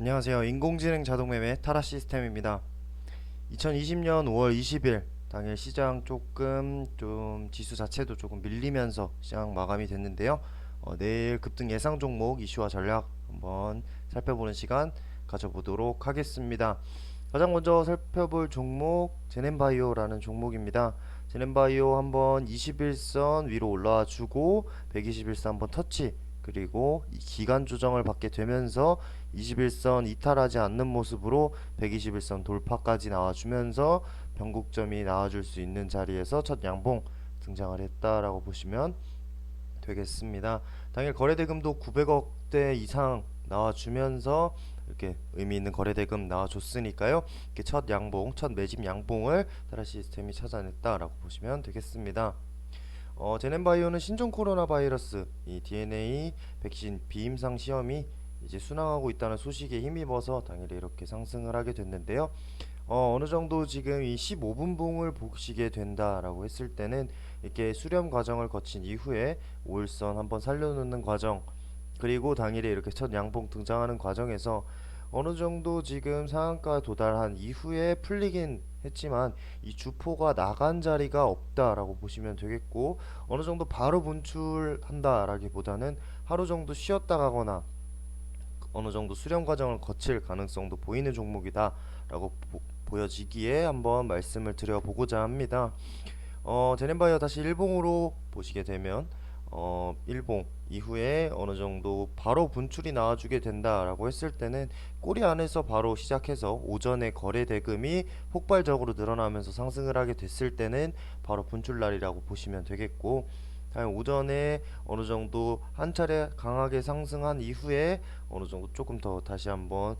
안녕하세요. 인공지능 자동매매 타라 시스템입니다. 2020년 5월 20일 당일 시장 조금 지수 자체도 조금 밀리면서 시장 마감이 됐는데요. 내일 급등 예상 종목 이슈와 전략 한번 살펴보는 시간 가져보도록 하겠습니다. 가장 먼저 살펴볼 종목 제넨바이오라는 종목입니다. 제넨바이오 한번 21선 위로 올라와 주고 121선 한번 터치, 그리고 이 기간 조정을 받게 되면서 21선 이탈하지 않는 모습으로 121선 돌파까지 나와주면서 변곡점이 나와줄 수 있는 자리에서 첫 양봉 등장을 했다라고 보시면 되겠습니다. 당일 거래대금도 900억대 이상 나와주면서 이렇게 의미 있는 거래대금 나와줬으니까요. 이렇게 첫 양봉, 첫 매집 양봉을 타라 시스템이 찾아냈다라고 보시면 되겠습니다. 제넨바이오는 신종 코로나 바이러스 이 DNA 백신 비임상 시험이 이제 순항하고 있다는 소식에 힘입어서 당일에 이렇게 상승을 하게 됐는데요. 어느 정도 지금 이 15분 봉을 보시게 된다라고 했을 때는 이렇게 수렴 과정을 거친 이후에 5일선 한번 살려놓는 과정, 그리고 당일에 이렇게 첫 양봉 등장하는 과정에서 어느 정도 지금 상한가 도달한 이후에 풀리긴 했지만 이 주포가 나간 자리가 없다라고 보시면 되겠고, 어느 정도 바로 분출한다라기보다는 하루 정도 쉬었다 가거나 어느 정도 수렴 과정을 거칠 가능성도 보이는 종목이다라고 보여지기에 한번 말씀을 드려보고자 합니다. 제넨바이오 다시 일봉으로 보시게 되면 일봉 이후에 어느 정도 바로 분출이 나와주게 된다라고 했을 때는 꼬리 안에서 바로 시작해서 오전에 거래 대금이 폭발적으로 늘어나면서 상승을 하게 됐을 때는 바로 분출 날이라고 보시면 되겠고, 다음 오전에 어느 정도 한 차례 강하게 상승한 이후에 어느 정도 조금 더 다시 한번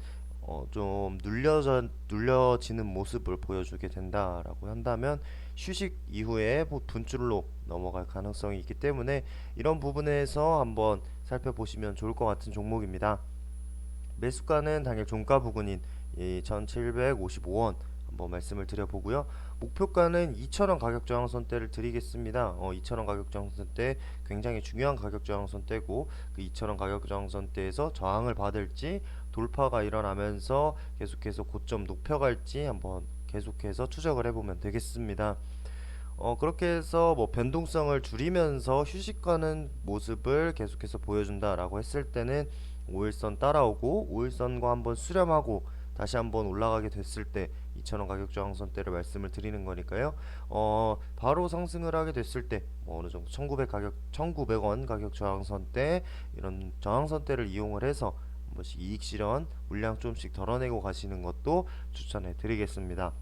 좀 눌려지는 모습을 보여주게 된다라고 한다면 휴식 이후에 분출로 넘어갈 가능성이 있기 때문에 이런 부분에서 한번 살펴보시면 좋을 것 같은 종목입니다. 매수가는 당일 종가 부근인 1755원 한번 말씀을 드려보고요. 목표가는 2,000원 가격 저항선대를 드리겠습니다. 2,000원 가격 저항선대 굉장히 중요한 가격 저항선대고, 그 2,000원 가격 저항선대에서 저항을 받을지 돌파가 일어나면서 계속해서 고점 높여갈지 한번 계속해서 추적을 해보면 되겠습니다. 그렇게 해서 뭐 변동성을 줄이면서 휴식하는 모습을 계속해서 보여준다라고 했을 때는 5일선 따라오고 5일선과 한번 수렴하고 다시 한번 올라가게 됐을 때 2,000원 가격 저항선대를 말씀을 드리는 거니까요. 바로 상승을 하게 됐을 때 뭐 어느 정도 1,900원 가격 저항선대, 이런 저항선대를 이용을 해서 한 번씩 이익 실현 물량 좀씩 덜어내고 가시는 것도 추천해 드리겠습니다.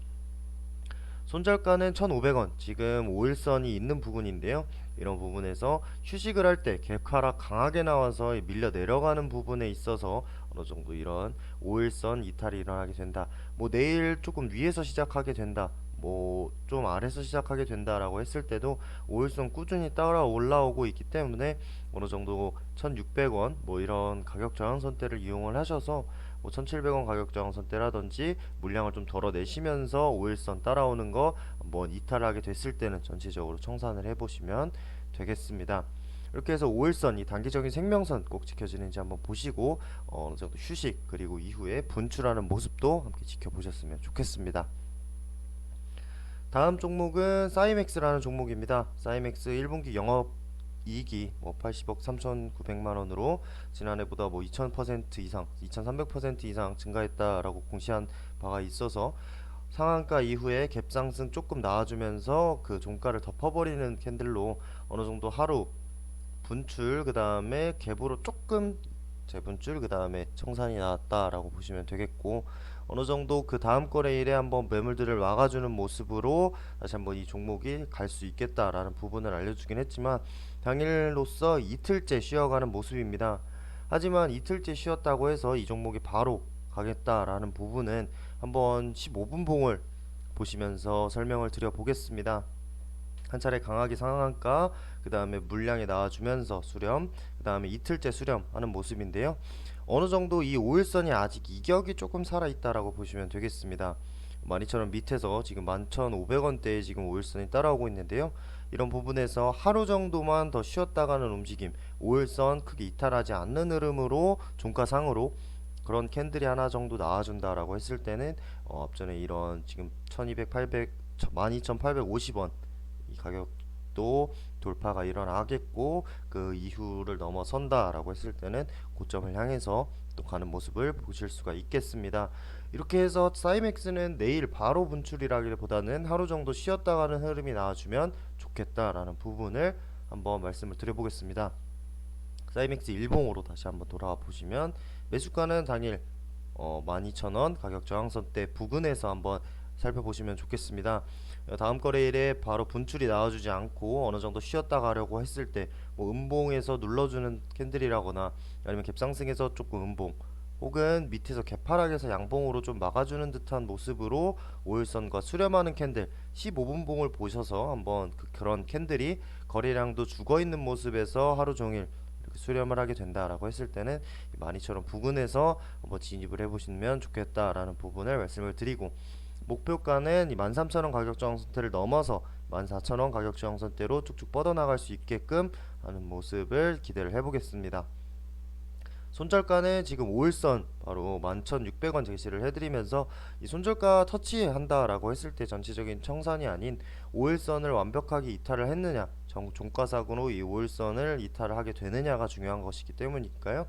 손절가는 1,500원, 지금 5일선이 있는 부분인데요. 이런 부분에서 휴식을 할 때 갭하락 강하게 나와서 밀려 내려가는 부분에 있어서 어느 정도 이런 5일선 이탈이 일어나게 된다. 뭐 내일 조금 위에서 시작하게 된다, 뭐 좀 아래서 시작하게 된다라고 했을 때도 5일선 꾸준히 따라 올라오고 있기 때문에 어느 정도 1,600원 뭐 이런 가격 저항선대를 이용을 하셔서 뭐 1,700원 가격 저항선대라든지 물량을 좀 덜어내시면서 5일선 따라오는 거 한번 이탈하게 됐을 때는 전체적으로 청산을 해보시면 되겠습니다. 이렇게 해서 5일선 이 단기적인 생명선 꼭 지켜지는지 한번 보시고 어느 정도 휴식 그리고 이후에 분출하는 모습도 함께 지켜보셨으면 좋겠습니다. 다음 종목은 사이맥스라는 종목입니다. 사이맥스 1분기 영업 이익이 뭐 80억 3,900만원으로 지난해보다 뭐 2000% 이상, 2300% 이상 증가했다라고 공시한 바가 있어서 상한가 이후에 갭상승 조금 나와주면서 그 종가를 덮어버리는 캔들로 어느 정도 하루 분출, 그 다음에 갭으로 조금 재분출, 그 다음에 청산이 나왔다라고 보시면 되겠고, 어느 정도 그 다음 거래일에 한번 매물들을 막아주는 모습으로 다시 한번 이 종목이 갈 수 있겠다라는 부분을 알려주긴 했지만 당일로서 이틀째 쉬어가는 모습입니다. 하지만 이틀째 쉬었다고 해서 이 종목이 바로 가겠다라는 부분은 한번 15분 봉을 보시면서 설명을 드려 보겠습니다. 한 차례 강하게 상한가, 그 다음에 물량이 나와주면서 수렴, 그 다음에 이틀째 수렴하는 모습인데요. 어느 정도 이 5일선이 아직 이격이 조금 살아있다라고 보시면 되겠습니다. 12,000원 밑에서 지금 11,500원대에 지금 5일선이 따라오고 있는데요. 이런 부분에서 하루 정도만 더 쉬었다가는 움직임, 5일선 크게 이탈하지 않는 흐름으로 종가상으로 그런 캔들이 하나 정도 나와준다라고 했을 때는 앞전에 이런 지금 1200, 800, 12,850원 이 가격도 돌파가 일어나겠고, 그 이후를 넘어선다라고 했을 때는 고점을 향해서 또 가는 모습을 보실 수가 있겠습니다. 이렇게 해서 사이맥스는 내일 바로 분출이라기보다는 하루 정도 쉬었다 가는 흐름이 나와주면 좋겠다라는 부분을 한번 말씀을 드려보겠습니다. 사이맥스 일봉으로 다시 한번 돌아와 보시면 매수가는 당일 12,000원 가격 저항선대 부근에서 한번 살펴보시면 좋겠습니다. 다음 거래일에 바로 분출이 나와주지 않고 어느 정도 쉬었다 가려고 했을 때 뭐 음봉에서 눌러주는 캔들이라거나 아니면 갭상승에서 조금 음봉 혹은 밑에서 개파락에서 양봉으로 좀 막아주는 듯한 모습으로 5일선과 수렴하는 캔들 15분봉을 보셔서 한번 그런 캔들이 거래량도 죽어있는 모습에서 하루 종일 이렇게 수렴을 하게 된다라고 했을 때는 12,000원 부근에서 한번 진입을 해보시면 좋겠다라는 부분을 말씀을 드리고, 목표가는 이 13,000원 가격 저항선대를 넘어서 14,000원 가격 저항선대로 쭉쭉 뻗어나갈 수 있게끔 하는 모습을 기대를 해보겠습니다. 손절가는 지금 5일선 바로 11,600원 제시를 해드리면서 이 손절가 터치한다라고 했을 때 전체적인 청산이 아닌 5일선을 완벽하게 이탈을 했느냐, 종가사고로 이 5일선을 이탈을 하게 되느냐가 중요한 것이기 때문이니까요.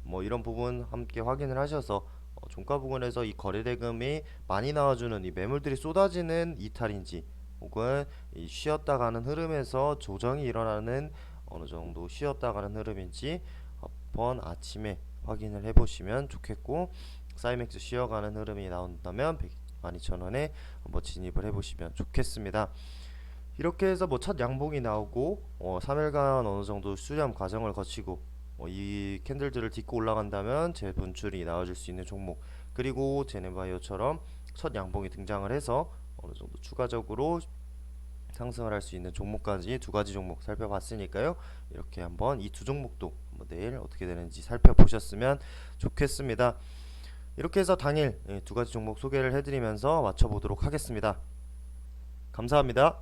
뭐 이런 부분 함께 확인을 하셔서 종가 부근에서 이 거래대금이 많이 나와주는 이 매물들이 쏟아지는 이탈인지, 혹은 이 쉬었다 가는 흐름에서 조정이 일어나는 어느 정도 쉬었다 가는 흐름인지 한번 아침에 확인을 해보시면 좋겠고, 사이맥스 쉬어가는 흐름이 나온다면 12,000원에 한번 진입을 해보시면 좋겠습니다. 이렇게 해서 뭐 첫 양봉이 나오고 3일간 어느 정도 수렴 과정을 거치고 이 캔들들을 딛고 올라간다면 재분출이 나와줄 수 있는 종목, 그리고 제네바이오처럼 첫 양봉이 등장을 해서 어느 정도 추가적으로 상승을 할 수 있는 종목까지 두 가지 종목 살펴봤으니까요. 이렇게 한번 이 두 종목도 내일 어떻게 되는지 살펴보셨으면 좋겠습니다. 이렇게 해서 당일 두 가지 종목 소개를 해드리면서 마쳐보도록 하겠습니다. 감사합니다.